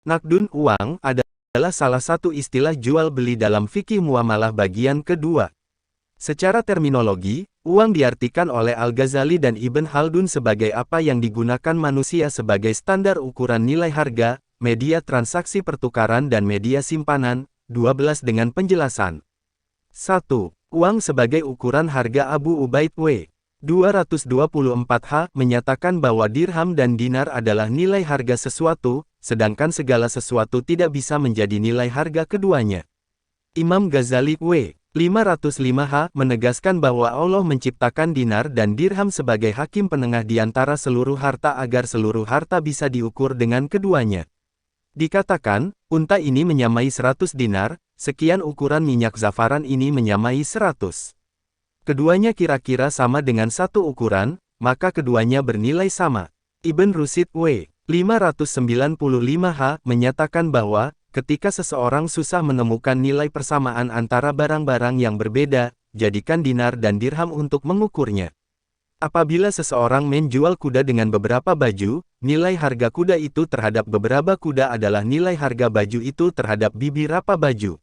Nakdun uang adalah salah satu istilah jual beli dalam fikih muamalah bagian kedua. Secara terminologi, uang diartikan oleh Al-Ghazali dan Ibn Khaldun sebagai apa yang digunakan manusia sebagai standar ukuran nilai harga, media transaksi pertukaran dan media simpanan. 12 dengan penjelasan. 1. Uang sebagai ukuran harga. Abu Ubaid W. 224H menyatakan bahwa dirham dan dinar adalah nilai harga sesuatu, sedangkan segala sesuatu tidak bisa menjadi nilai harga keduanya. Imam Ghazali W. 505H menegaskan bahwa Allah menciptakan dinar dan dirham sebagai hakim penengah di antara seluruh harta agar seluruh harta bisa diukur dengan keduanya. Dikatakan, unta ini menyamai 100 dinar, sekian ukuran minyak zafaran ini menyamai 100. Keduanya kira-kira sama dengan satu ukuran, maka keduanya bernilai sama. Ibn Rushd W. 595H menyatakan bahwa, ketika seseorang susah menemukan nilai persamaan antara barang-barang yang berbeda, jadikan dinar dan dirham untuk mengukurnya. Apabila seseorang menjual kuda dengan beberapa baju, nilai harga kuda itu terhadap beberapa kuda adalah nilai harga baju itu terhadap beberapa baju.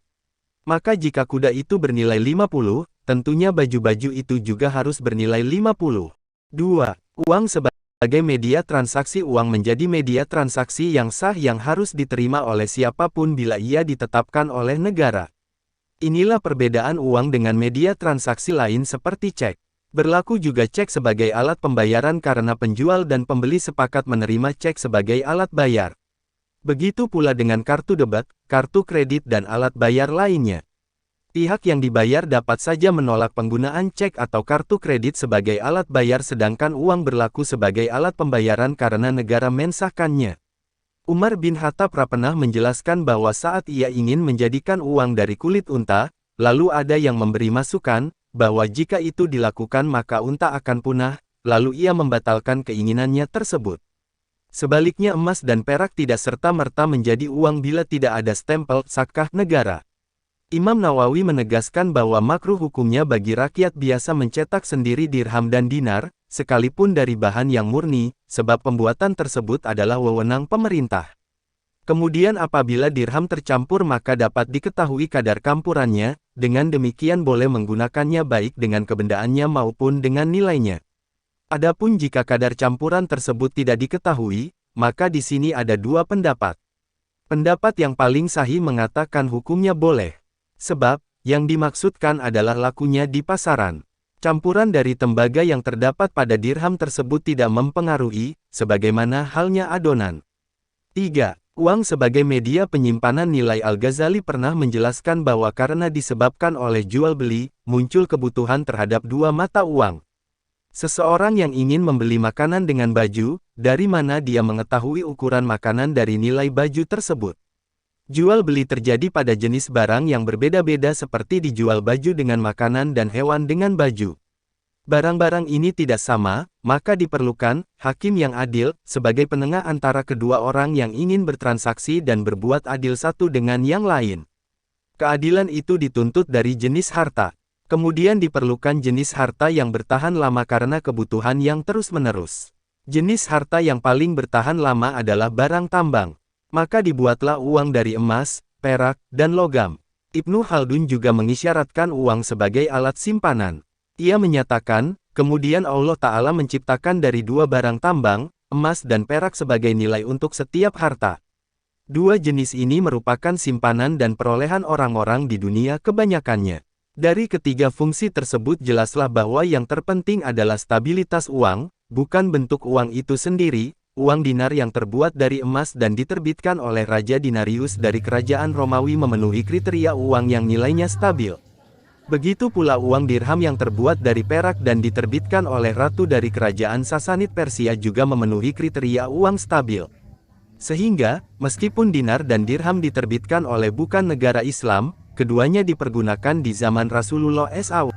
Maka jika kuda itu bernilai 50, tentunya baju-baju itu juga harus bernilai 50. 2. Uang sebagai media transaksi. Uang menjadi media transaksi yang sah yang harus diterima oleh siapapun bila ia ditetapkan oleh negara. Inilah perbedaan uang dengan media transaksi lain seperti cek. Berlaku juga cek sebagai alat pembayaran karena penjual dan pembeli sepakat menerima cek sebagai alat bayar. Begitu pula dengan kartu debit, kartu kredit dan alat bayar lainnya. Pihak yang dibayar dapat saja menolak penggunaan cek atau kartu kredit sebagai alat bayar sedangkan uang berlaku sebagai alat pembayaran karena negara mensahkannya. Umar bin Khattab pernah menjelaskan bahwa saat ia ingin menjadikan uang dari kulit unta, lalu ada yang memberi masukan, bahwa jika itu dilakukan maka unta akan punah, lalu ia membatalkan keinginannya tersebut. Sebaliknya emas dan perak tidak serta-merta menjadi uang bila tidak ada stempel zakah negara. Imam Nawawi menegaskan bahwa makruh hukumnya bagi rakyat biasa mencetak sendiri dirham dan dinar, sekalipun dari bahan yang murni, sebab pembuatan tersebut adalah wewenang pemerintah. Kemudian apabila dirham tercampur maka dapat diketahui kadar campurannya, dengan demikian boleh menggunakannya baik dengan kebendaannya maupun dengan nilainya. Adapun jika kadar campuran tersebut tidak diketahui, maka di sini ada dua pendapat. Pendapat yang paling sahih mengatakan hukumnya boleh. Sebab, yang dimaksudkan adalah lakunya di pasaran. Campuran dari tembaga yang terdapat pada dirham tersebut tidak mempengaruhi, sebagaimana halnya adonan. 3. Uang sebagai media penyimpanan nilai. Al-Ghazali pernah menjelaskan bahwa karena disebabkan oleh jual-beli, muncul kebutuhan terhadap dua mata uang. Seseorang yang ingin membeli makanan dengan baju, dari mana dia mengetahui ukuran makanan dari nilai baju tersebut? Jual-beli terjadi pada jenis barang yang berbeda-beda seperti dijual baju dengan makanan dan hewan dengan baju. Barang-barang ini tidak sama, maka diperlukan hakim yang adil sebagai penengah antara kedua orang yang ingin bertransaksi dan berbuat adil satu dengan yang lain. Keadilan itu dituntut dari jenis harta. Kemudian diperlukan jenis harta yang bertahan lama karena kebutuhan yang terus-menerus. Jenis harta yang paling bertahan lama adalah barang tambang. Maka dibuatlah uang dari emas, perak, dan logam. Ibnu Khaldun juga mengisyaratkan uang sebagai alat simpanan. Ia menyatakan, kemudian Allah Ta'ala menciptakan dari dua barang tambang, emas dan perak sebagai nilai untuk setiap harta. Dua jenis ini merupakan simpanan dan perolehan orang-orang di dunia kebanyakannya. Dari ketiga fungsi tersebut jelaslah bahwa yang terpenting adalah stabilitas uang, bukan bentuk uang itu sendiri. Uang dinar yang terbuat dari emas dan diterbitkan oleh Raja Dinarius dari Kerajaan Romawi memenuhi kriteria uang yang nilainya stabil. Begitu pula uang dirham yang terbuat dari perak dan diterbitkan oleh Ratu dari Kerajaan Sasanid Persia juga memenuhi kriteria uang stabil. Sehingga, meskipun dinar dan dirham diterbitkan oleh bukan negara Islam, keduanya dipergunakan di zaman Rasulullah SAW.